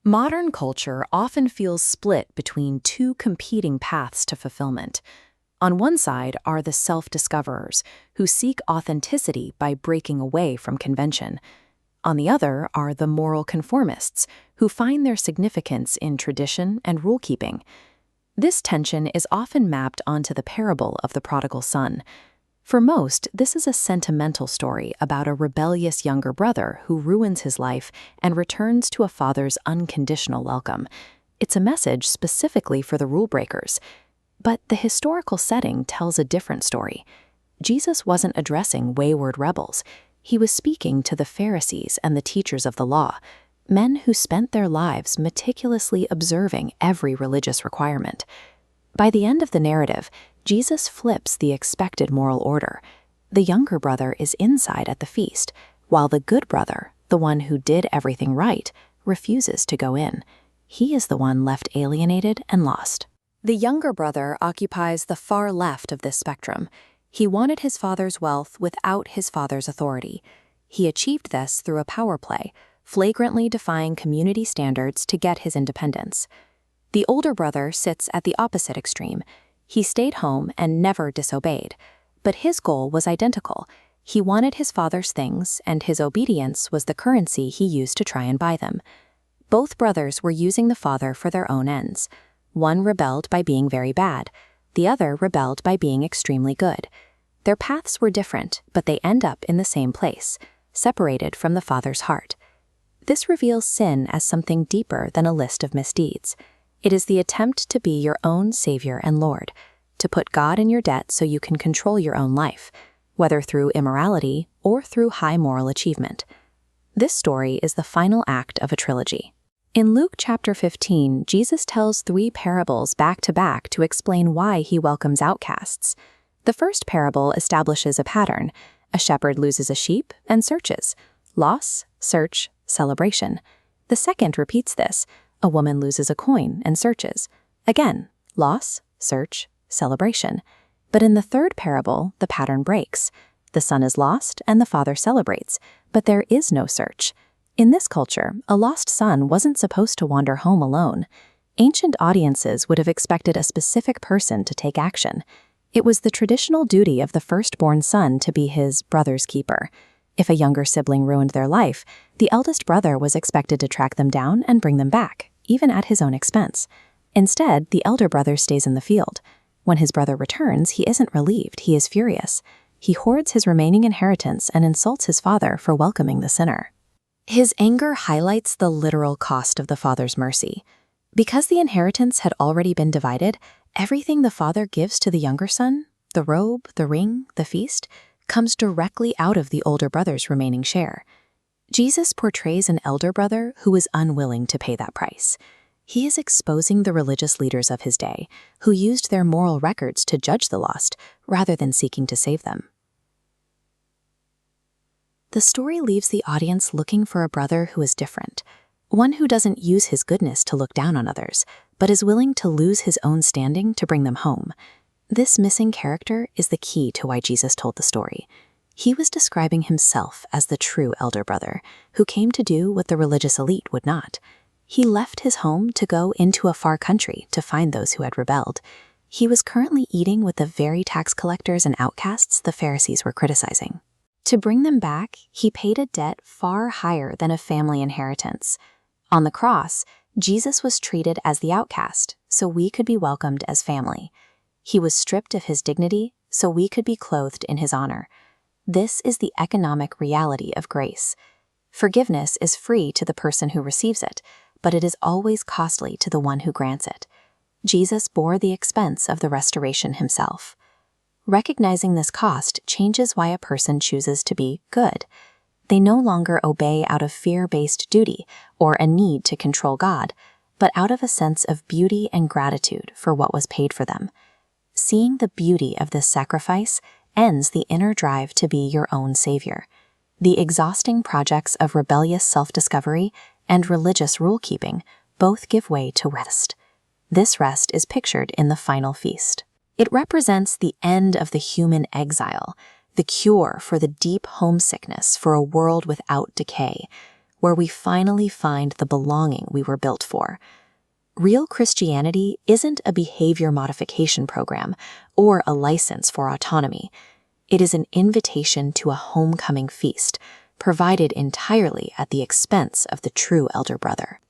Modern culture often feels split between two competing paths to fulfillment. On one side are the self-discoverers, who seek authenticity by breaking away from convention. On the other are the moral conformists, who find their significance in tradition and rule-keeping. This tension is often mapped onto the parable of the prodigal son. For most, this is a sentimental story about a rebellious younger brother who ruins his life and returns to a father's unconditional welcome. It's a message specifically for the rule breakers. But the historical setting tells a different story. Jesus wasn't addressing wayward rebels. He was speaking to the Pharisees and the teachers of the law, men who spent their lives meticulously observing every religious requirement. By the end of the narrative, Jesus flips the expected moral order. The younger brother is inside at the feast, while the good brother, the one who did everything right, refuses to go in. He is the one left alienated and lost. The younger brother occupies the far left of this spectrum. He wanted his father's wealth without his father's authority. He achieved this through a power play, flagrantly defying community standards to get his independence. The older brother sits at the opposite extreme. He stayed home and never disobeyed. But his goal was identical. He wanted his father's things, and his obedience was the currency he used to try and buy them. Both brothers were using the father for their own ends. One rebelled by being very bad. The other rebelled by being extremely good. Their paths were different, but they end up in the same place, separated from the Father's heart. This reveals sin as something deeper than a list of misdeeds. It is the attempt to be your own Savior and Lord, to put God in your debt so you can control your own life, whether through immorality or through high moral achievement. This story is the final act of a trilogy. In Luke chapter 15, Jesus tells 3 parables back-to-back to explain why he welcomes outcasts. The first parable establishes a pattern. A shepherd loses a sheep and searches. Loss, search, celebration. The second repeats this. A woman loses a coin and searches. Again, loss, search, celebration. But in the third parable, the pattern breaks. The son is lost and the father celebrates, but there is no search. In this culture, a lost son wasn't supposed to wander home alone. Ancient audiences would have expected a specific person to take action. It was the traditional duty of the firstborn son to be his brother's keeper. If a younger sibling ruined their life, the eldest brother was expected to track them down and bring them back, even at his own expense. Instead, the elder brother stays in the field. When his brother returns, he isn't relieved, he is furious. He hoards his remaining inheritance and insults his father for welcoming the sinner. His anger highlights the literal cost of the father's mercy. Because the inheritance had already been divided, everything the father gives to the younger son, the robe, the ring, the feast, comes directly out of the older brother's remaining share. Jesus portrays an elder brother who is unwilling to pay that price. He is exposing the religious leaders of his day, who used their moral records to judge the lost rather than seeking to save them. The story leaves the audience looking for a brother who is different, one who doesn't use his goodness to look down on others, but is willing to lose his own standing to bring them home. This missing character is the key to why Jesus told the story. He was describing himself as the true elder brother, who came to do what the religious elite would not. He left his home to go into a far country to find those who had rebelled. He was currently eating with the very tax collectors and outcasts the Pharisees were criticizing. To bring them back, he paid a debt far higher than a family inheritance. On the cross, Jesus was treated as the outcast, so we could be welcomed as family. He was stripped of his dignity, so we could be clothed in his honor. This is the economic reality of grace. Forgiveness is free to the person who receives it, but it is always costly to the one who grants it. Jesus bore the expense of the restoration himself. Recognizing this cost changes why a person chooses to be good. They no longer obey out of fear-based duty or a need to control God, but out of a sense of beauty and gratitude for what was paid for them. Seeing the beauty of this sacrifice ends the inner drive to be your own savior. The exhausting projects of rebellious self-discovery and religious rule-keeping both give way to rest. This rest is pictured in the final feast. It represents the end of the human exile, the cure for the deep homesickness for a world without decay. where we finally find the belonging we were built for. Real Christianity isn't a behavior modification program or a license for autonomy. It is an invitation to a homecoming feast, provided entirely at the expense of the true elder brother.